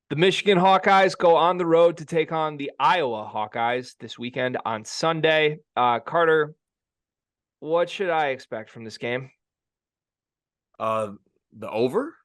The Michigan Hawkeyes go on the road to take on the Iowa Hawkeyes this weekend on Sunday. Carter, what should I expect from this game? The over.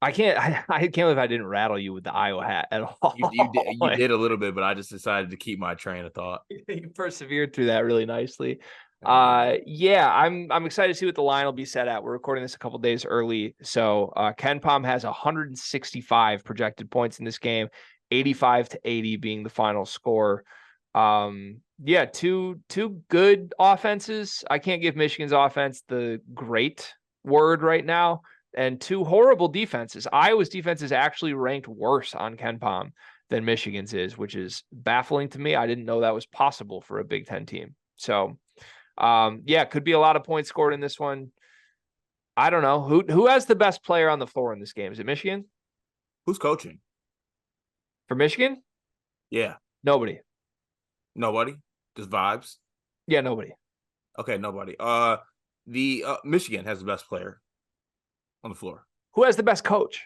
I can't believe I didn't rattle you with the Iowa hat at You all. did a little bit, but I just decided to keep my train of thought. You persevered through that really nicely. Yeah. Yeah, I'm excited to see what the line will be set at. We're recording this a couple days early, so Ken Pom has 165 projected points in this game, 85-80 being the final score. Yeah, two good offenses. I can't give Michigan's offense the great word right now, and two horrible defenses. Iowa's defense is actually ranked worse on Ken Pom than Michigan's is, which is baffling to me. I didn't know that was possible for a Big Ten team. So, yeah, could be a lot of points scored in this one. I don't know who has the best player on the floor in this game. Is it Michigan? Who's coaching? For Michigan, Yeah, nobody. nobody. Just vibes. Yeah, nobody. Okay, nobody. The Michigan has the best player on the floor. Who has the best coach?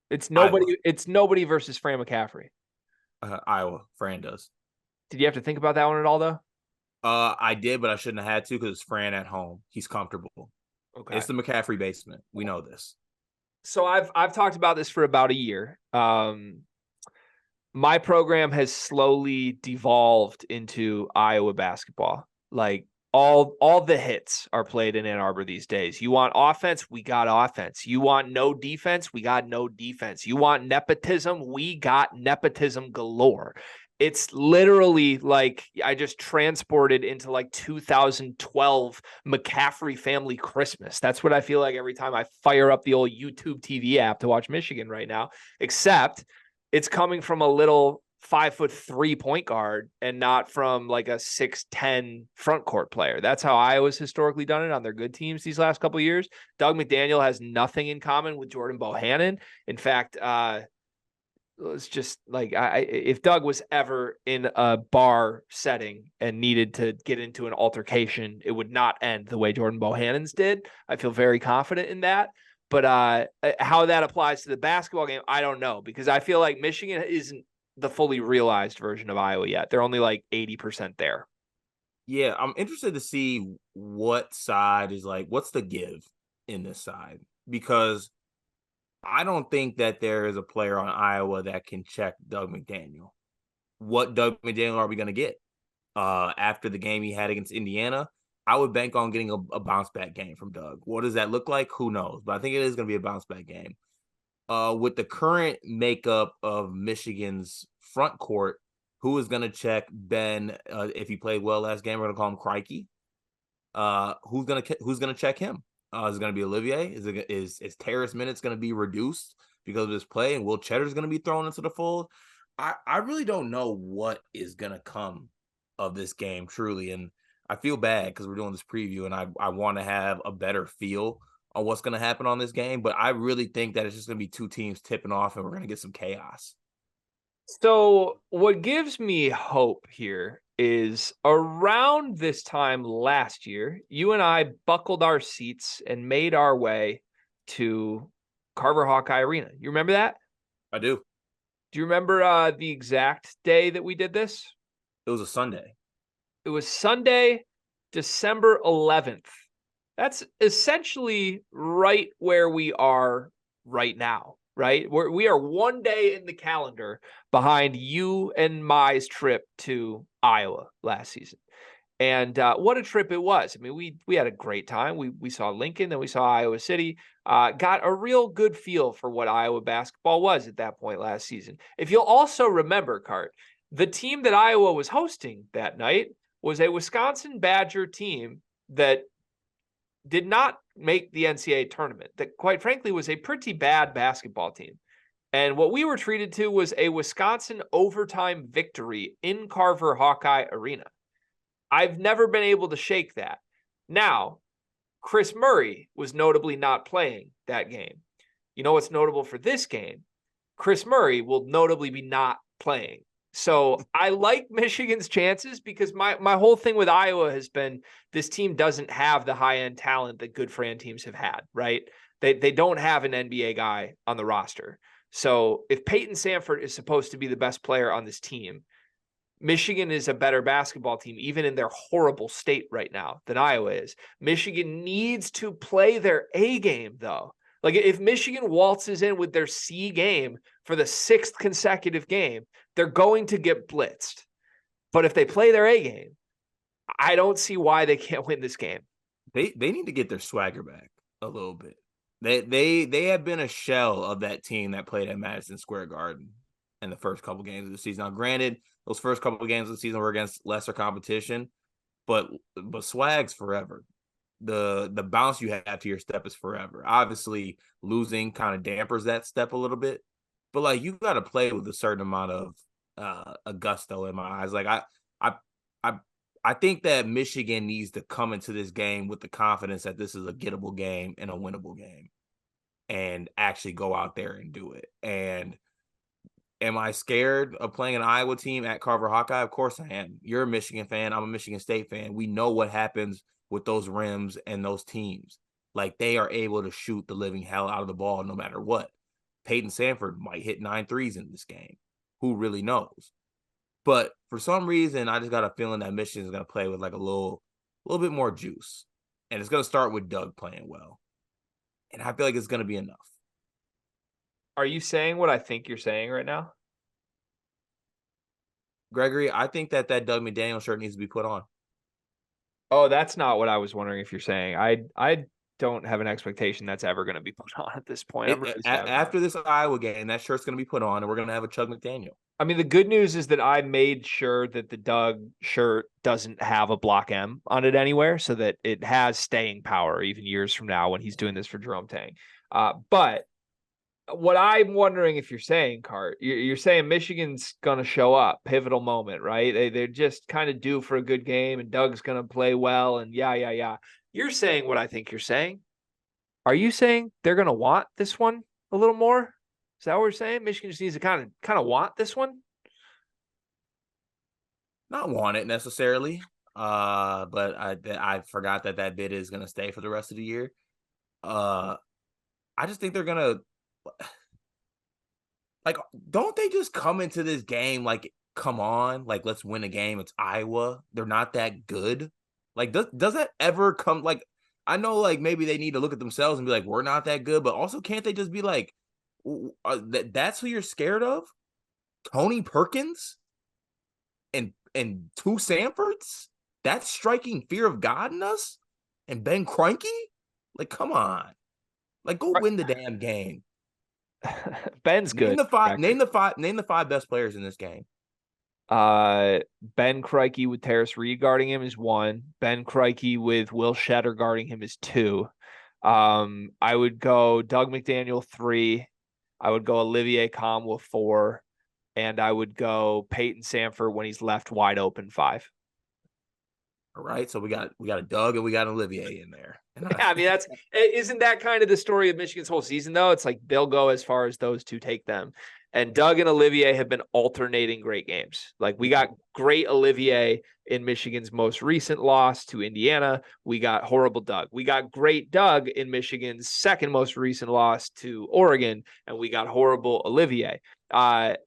It's nobody. Iowa. It's nobody versus Fran McCaffrey. Iowa. Fran does. Did you have to think about that one at all, though? I did, but I shouldn't have had to because it's Fran at home. He's comfortable. Okay. It's the McCaffrey basement. We know this. So I've talked about this for about a year. My program has slowly devolved into Iowa basketball. Like all the hits are played in Ann Arbor these days. You want offense, we got offense. You want no defense, we got no defense. You want nepotism, we got nepotism galore. It's literally like I just transported into like 2012 McCaffrey family Christmas. That's what I feel like every time I fire up the old YouTube TV app to watch Michigan right now, except it's coming from a little 5'3" point guard and not from like a 6'10" front court player. That's how Iowa's historically done it on their good teams these last couple of years. Doug McDaniel has nothing in common with Jordan Bohannon. In fact, it's just like if Doug was ever in a bar setting and needed to get into an altercation, it would not end the way Jordan Bohannon's did. I feel very confident in that. But how that applies to the basketball game, I don't know, because I feel like Michigan isn't the fully realized version of Iowa yet. They're only like 80% there. Yeah, I'm interested to see what side is like, what's the give in this side? Because I don't think that there is a player on Iowa that can check Doug McDaniel. What Doug McDaniel are we going to get? After the game he had against Indiana, I would bank on getting a bounce back game from Doug. What does that look like? Who knows? But I think it is going to be a bounce back game. With the current makeup of Michigan's front court, who is going to check Ben? If he played well last game, we're going to call him Crikey. Who's gonna check him? Is it going to be Olivier? Is Terrace minutes going to be reduced because of his play, and Will Cheddar's going to be thrown into the fold? I really don't know what is going to come of this game, truly, and I feel bad because we're doing this preview, and I want to have a better feel on what's going to happen on this game, but I really think that it's just going to be two teams tipping off, and we're going to get some chaos. So what gives me hope here is around this time last year, you and I buckled our seats and made our way to Carver Hawkeye Arena. You remember that? I do. Do you remember the exact day that we did this? It was a Sunday. It was Sunday, December 11th. That's essentially right where we are right now, right? We are one day in the calendar behind you and my trip to Iowa last season. And what a trip it was. I mean, we had a great time. We saw Lincoln, then we saw Iowa City. Got a real good feel for what Iowa basketball was at that point last season. If you'll also remember, Cart, the team that Iowa was hosting that night was a Wisconsin Badger team that did not make the NCAA tournament, that quite frankly was a pretty bad basketball team. And what we were treated to was a Wisconsin overtime victory in Carver Hawkeye Arena. I've never been able to shake that. Now, Chris Murray was notably not playing that game. You know what's notable for this game? Chris Murray will notably be not playing. So I like Michigan's chances because my whole thing with Iowa has been this team doesn't have the high-end talent that good Fran teams have had, right? They don't have an NBA guy on the roster. So if Peyton Sandfort is supposed to be the best player on this team, Michigan is a better basketball team, even in their horrible state right now, than Iowa is. Michigan needs to play their A game, though. Like, if Michigan waltzes in with their C game for the 6th consecutive game, they're going to get blitzed. But if they play their A game, I don't see why they can't win this game. They need to get their swagger back a little bit. They have been a shell of that team that played at Madison Square Garden in the first couple games of the season. Now, granted, those first couple of games of the season were against lesser competition, but swag's forever. The bounce you have to your step is forever. Obviously, losing kind of dampers that step a little bit, but like, you got to play with a certain amount of a gusto in my eyes. Like, I think that Michigan needs to come into this game with the confidence that this is a gettable game and a winnable game, and actually go out there and do it. And am I scared of playing an Iowa team at Carver Hawkeye? Of course I am. You're a Michigan fan. I'm a Michigan State fan. We know what happens with those rims and those teams. Like, they are able to shoot the living hell out of the ball no matter what. Peyton Sandfort might hit 9 threes in this game. Who really knows? But for some reason, I just got a feeling that Michigan is going to play with like a little bit more juice. And it's going to start with Doug playing well. And I feel like it's going to be enough. Are you saying what I think you're saying right now? Gregory, I think that Doug McDaniel shirt needs to be put on. Oh, that's not what I was wondering if you're saying. I don't have an expectation that's ever going to be put on at this point. I'm really sad After this Iowa game, that shirt's going to be put on, and we're going to have a Chug McDaniel. I mean, the good news is that I made sure that the Doug shirt doesn't have a block M on it anywhere, so that it has staying power even years from now when he's doing this for Jerome Tang. But what I'm wondering if you're saying, Cart, you're saying Michigan's going to show up, pivotal moment, right? They're just kind of due for a good game, and Doug's going to play well, and yeah. You're saying what I think you're saying. Are you saying they're going to want this one a little more? Is that what we're saying? Michigan just needs to kind of want this one? Not want it necessarily, but I forgot that bid is going to stay for the rest of the year. I just think they're going to, like, don't they just come into this game like, come on, like, let's win a game. It's Iowa. They're not that good. Like, does that ever come? Like, I know, like, maybe they need to look at themselves and be like, we're not that good, but also, can't they just be like, that's who you're scared of? Tony Perkins and 2 Sanfords? That's striking fear of God in us? And Ben Kroenke? Like, come on. Like, go win the damn game. Ben's good. Name the 5 best players in this game. Ben Kroenke with Terrace Reed guarding him is 1. Ben Kroenke with Will Shetter guarding him is 2. I would go Doug McDaniel 3. I would go Olivier Kahn with 4. And I would go Peyton Sandfort when he's left wide open 5. All right, so we got a Doug and we got Olivier in there. Yeah, I mean, isn't that kind of the story of Michigan's whole season, though? It's like they'll go as far as those two take them. And Doug and Olivier have been alternating great games. Like, we got great Olivier in Michigan's most recent loss to Indiana. We got horrible Doug. We got great Doug in Michigan's second most recent loss to Oregon, and we got horrible Olivier. I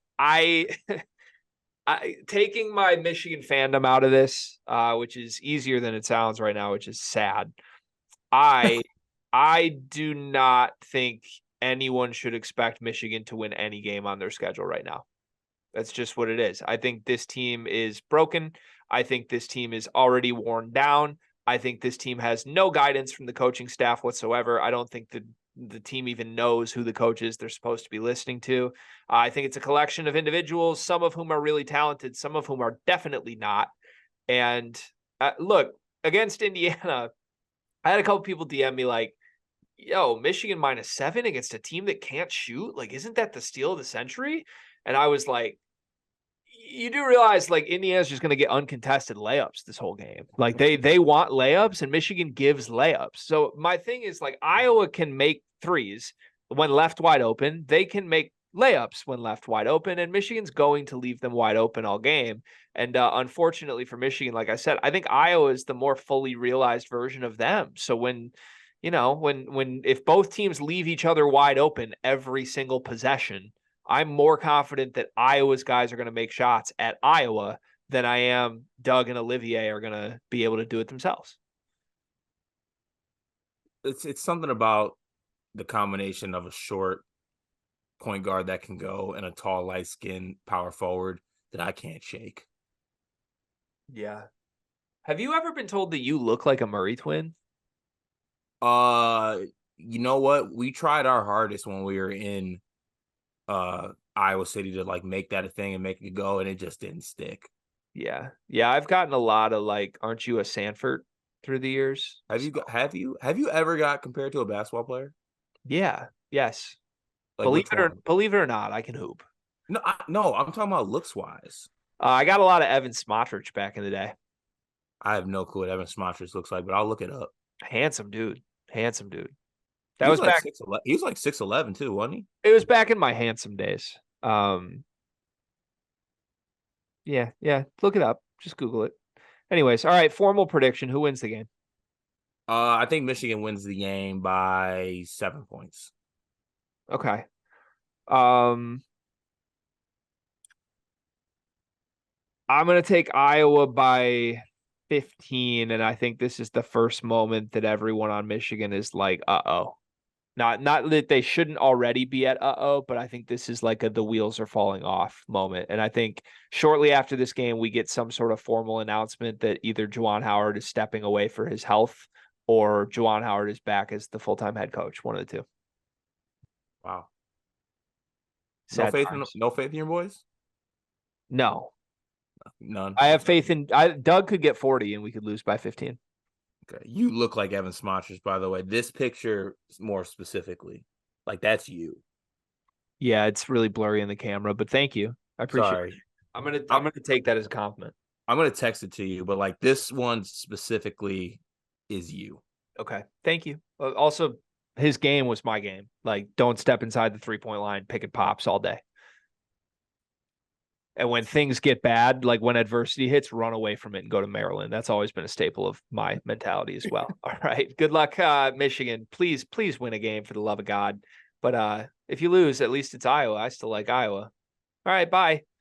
taking my Michigan fandom out of this, which is easier than it sounds right now, which is sad. I do not think anyone should expect Michigan to win any game on their schedule right now. That's just what it is. I think this team is broken. I think this team is already worn down. I think this team has no guidance from the coaching staff whatsoever. I don't think the team even knows who the coaches they're supposed to be listening to. I think it's a collection of individuals, some of whom are really talented, some of whom are definitely not. And look, against Indiana, I had a couple people DM me like, yo, Michigan -7 against a team that can't shoot? Like, isn't that the steal of the century? And I was like, you do realize, like, Indiana's just going to get uncontested layups this whole game. Like, they want layups, and Michigan gives layups. So my thing is, like, Iowa can make threes when left wide open. They can make layups when left wide open, and Michigan's going to leave them wide open all game. And unfortunately for Michigan, like I said, I think Iowa is the more fully realized version of them. So when if both teams leave each other wide open every single possession, I'm more confident that Iowa's guys are going to make shots at Iowa than I am Doug and Olivier are going to be able to do it themselves. It's something about the combination of a short point guard that can go and a tall, light skinned power forward that I can't shake. Yeah. Have you ever been told that you look like a Murray twin? You know what? We tried our hardest when we were in Iowa City to like make that a thing and make it go, and it just didn't stick. Yeah. Yeah, I've gotten a lot of like, aren't you a Sanford through the years? Have you ever got compared to a basketball player? Yeah. Yes. Like which one? Believe it or not, I can hoop. No, I'm talking about looks wise. I got a lot of Evan Smotrich back in the day. I have no clue what Evan Smotrich looks like, but I'll look it up. Handsome dude. Handsome dude. That He was was like back. 6'11". He was like 6'11" too, wasn't he? It was back in my handsome days. Yeah. Look it up. Just Google it. Anyways, all right. Formal prediction. Who wins the game? I think Michigan wins the game by 7 points. Okay. I'm gonna take Iowa by 15, and I think this is the first moment that everyone on Michigan is like, uh-oh. Not that they shouldn't already be at uh-oh, but I think this is like the wheels are falling off moment. And I think shortly after this game, we get some sort of formal announcement that either Juwan Howard is stepping away for his health or Juwan Howard is back as the full-time head coach. One of the two. Wow. Sad times. No faith in your boys? No. None. I have faith in Doug could get 40 and we could lose by 15. Okay. You look like Evan Smotrich, by the way. This picture more specifically. Like that's you. Yeah, it's really blurry in the camera, but thank you. I appreciate it. I'm gonna take that as a compliment. I'm gonna text it to you, but like this one specifically is you. Okay. Thank you. Also, his game was my game. Like, don't step inside the 3-point line, picking pops all day. And when things get bad, like when adversity hits, run away from it and go to Maryland. That's always been a staple of my mentality as well. All right. Good luck, Michigan. Please win a game for the love of God. But if you lose, at least it's Iowa. I still like Iowa. All right. Bye.